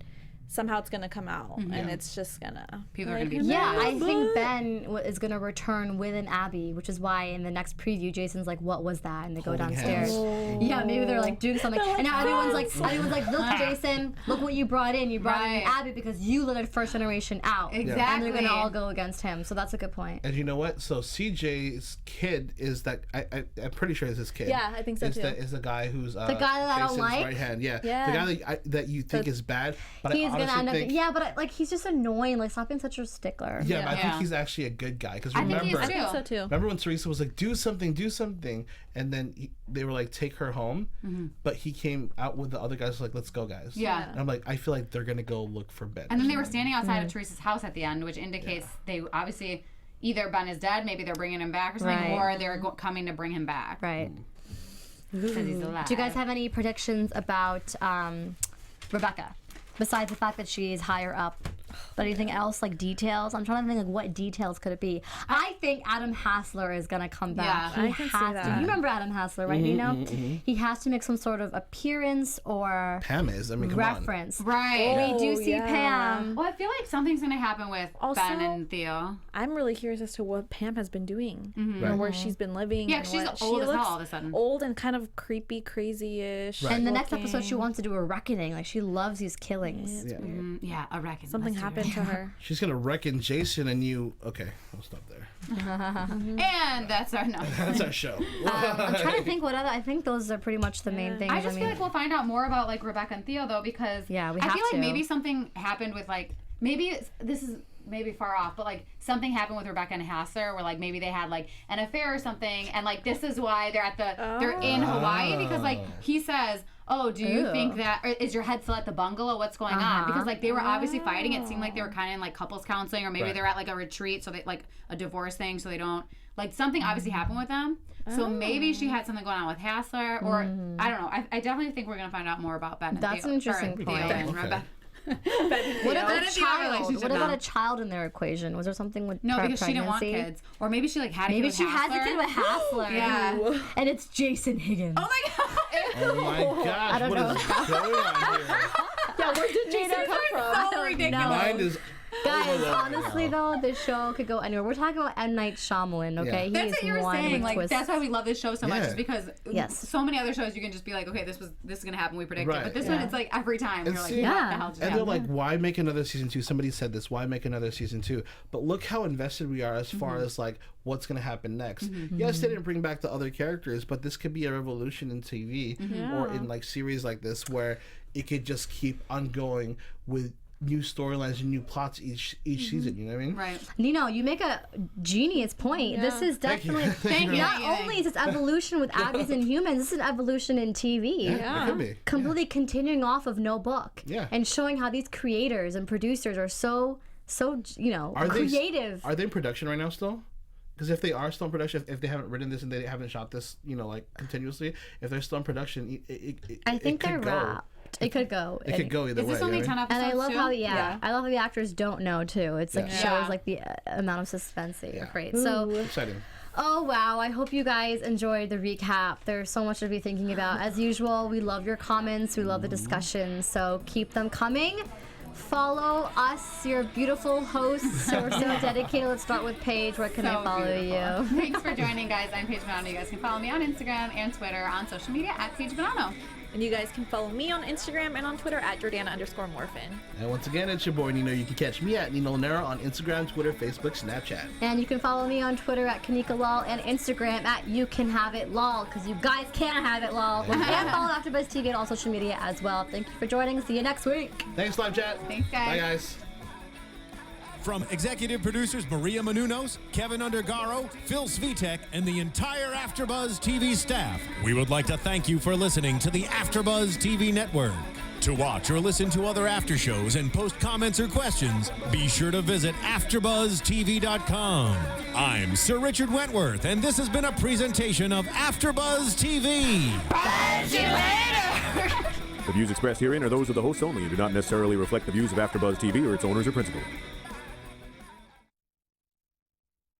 somehow it's gonna come out, and it's just gonna. People are gonna be Yeah, mad. I think Ben is going to return with an Abbey, which is why in the next preview, Jason's like, "What was that?" And they go Holding downstairs. hands. Yeah, maybe they're like doing something. And now everyone's like, "Look, Jason, look what you brought in. You brought in an Right. Abbey because you let first generation out." Exactly. And they're going to all go against him. So that's a good point. And you know what? So CJ's kid is that I'm pretty sure it's his kid. Yeah, I think so, is too. Is the guy who's the guy that I don't Jason's like? right hand. Yeah. Yeah. The guy that you think is bad, but He's I going to honestly end up. think Yeah, but like he's just annoying. Like, stop being such a stickler. yeah, but I think Yeah. he's actually a good guy because I think he is remember. too. I think so too. Remember when Teresa was like, do something, and then they were like, take her home, but he came out with the other guys like, let's go, guys. Yeah. And I'm like, I feel like they're gonna go look for Ben. And then they were standing outside of Teresa's house at the end, which indicates they obviously either Ben is dead, maybe they're bringing him back or something, Right. or they're coming to bring him back. Right. Because he's alive. Do you guys have any predictions about Rebecca? Besides the fact that she is higher up, but anything else, like details? I'm trying to think, like, what details could it be? I think Adam Hassler is gonna come back. Yeah, He I can see has to. that. You remember Adam Hassler, right? You know, he has to make some sort of appearance or Pam is. I mean, come reference. Right. We do see yeah. Pam. Well, I feel like something's going to happen with Also- Ben and Theo. I'm really curious as to what Pam has been doing, Right. and where she's been living. Yeah, and she's what- old she as hell looks all of a sudden. Old and kind of creepy, crazy-ish. Right. And the next looking. episode, she wants to do a reckoning. Like, she loves these killings. Yeah. Yeah, a reckon. Something Let's do happened to her. She's gonna reckon Jason and you. Okay, I'll stop there. it. And that's our no. That's our show. I'm trying to think what other. I think those are pretty much the main things. I just feel like we'll find out more about like Rebecca and Theo though, because Yeah, we I have feel like to. maybe something happened with like this is maybe far off, but like something happened with Rebecca and Hassler where like maybe they had like an affair or something, and like this is why they're in Hawaii, because like he says, "Oh, do you Ew. think that, or is your head still at the bungalow? What's going on?" Because like they were obviously fighting. It seemed like they were kind of in like couples counseling, or maybe Right. they're at like a retreat, so they like a divorce thing, so they don't like something obviously happened with them. So maybe she had something going on with Hassler, or I don't know. I definitely think we're gonna find out more about Ben. And That's Theo, an interesting or Theo point. and Okay. Rebecca. What about Ben a and Theo child? relationship What about now. a child in their equation? Was there something with No, because pregnancy? she didn't want kids, or maybe she like had a kid Maybe with she has a Hassler. kid with Hassler. Yeah. And it's Jason Higgins. Oh my god. Oh my gosh, don't what know. is going on here? Yeah, where did Jason come from? So ridiculous. Mine is Guys, honestly though, this show could go anywhere. We're talking about M. Night Shyamalan, okay? Yeah. That's what you were saying. Like twist. that's why we love this show so much. Yeah. Is because Yes. so many other shows you can just be like, okay, this is gonna happen. We predict it. Right. But this Yeah. one, it's like every time And you're like, see- what Yeah. the hell just And they're happened? like, why make another season 2? Somebody said this. Why make another season 2? But look how invested we are as far as like what's going to happen next. Yes, they didn't bring back the other characters, but this could be a revolution in TV or in like series like this where it could just keep on going with new storylines and new plots each season. You know what I mean? Right. Nino, you make a genius point. This is Thank you. definitely Thank you. not only is this evolution with Abbeys and humans, this is an evolution in TV. Yeah, it could be. Completely continuing off of no book. Yeah. And showing how these creators and producers are so creative. Are they in production right now still? Because if they are still in production, if they haven't written this and they haven't shot this, like continuously, if they're still in production, I think they're could go. wrapped. It could go. It could go either Is way. this only you know 10 what episodes? And I love too? how I love how the actors don't know too. It's like Yeah. shows Yeah. like the amount of suspense that you Yeah. create. So Exciting. oh wow, I hope you guys enjoyed the recap. There's so much to be thinking about. As usual, we love your comments, we love the discussions, so keep them coming. Follow us, your beautiful hosts who are so dedicated. Let's start with Paige. Where can I follow you? Thanks for joining, guys. I'm Paige Bonanno. You guys can follow me on Instagram and Twitter on social media at Paige Bonanno. And you guys can follow me on Instagram and on Twitter at Jordana_Morfin. And once again, it's your boy Nino. You can catch me at Nino Llanera on Instagram, Twitter, Facebook, Snapchat. And you can follow me on Twitter at Kanika Lal and Instagram at You Can Have It Lol, because you guys can't have it lol. And follow AfterBuzz TV on all social media as well. Thank you for joining. See you next week. Thanks, live chat. Thanks, guys. Bye, guys. From executive producers Maria Menounos, Kevin Undergaro, Phil Svitek, and the entire AfterBuzz TV staff, we would like to thank you for listening to the AfterBuzz TV network. To watch or listen to other after shows and post comments or questions, be sure to visit AfterBuzzTV.com. I'm Sir Richard Wentworth, and this has been a presentation of AfterBuzz TV. The views expressed herein are those of the hosts only and do not necessarily reflect the views of AfterBuzz TV or its owners or principals.